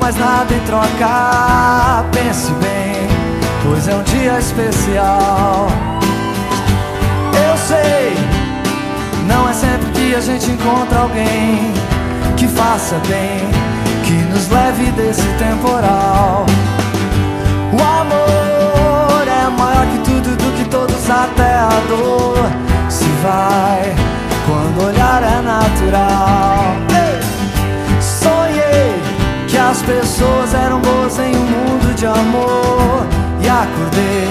mais nada em troca. Pense bem, pois é um dia especial. Eu sei, não é sempre que a gente encontra alguém que faça bem, que nos leve desse temporal. O amor é maior que tudo, do que todos, até a dor se vai quando o olhar é natural. Sonhei que as pessoas eram boas em um mundo de amor, e acordei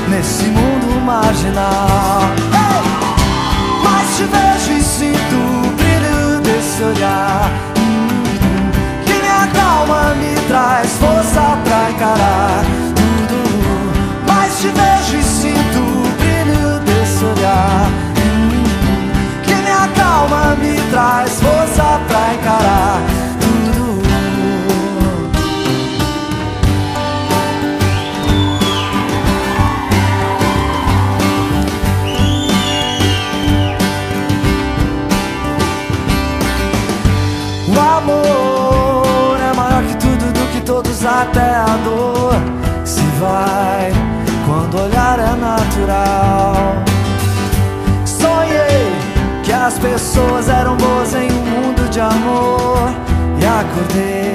nesse mundo marginal. Mas te vejo e sinto o brilho desse olhar, que me acalma, me traz força pra encarar tudo. Mas te vejo e sinto o brilho desse olhar, que me acalma, me traz força pra encarar tudo. O amor é maior que tudo, do que todos, até a dor se vai quando o olhar é natural. Sonhei que as pessoas eram boas em um mundo de amor, e acordei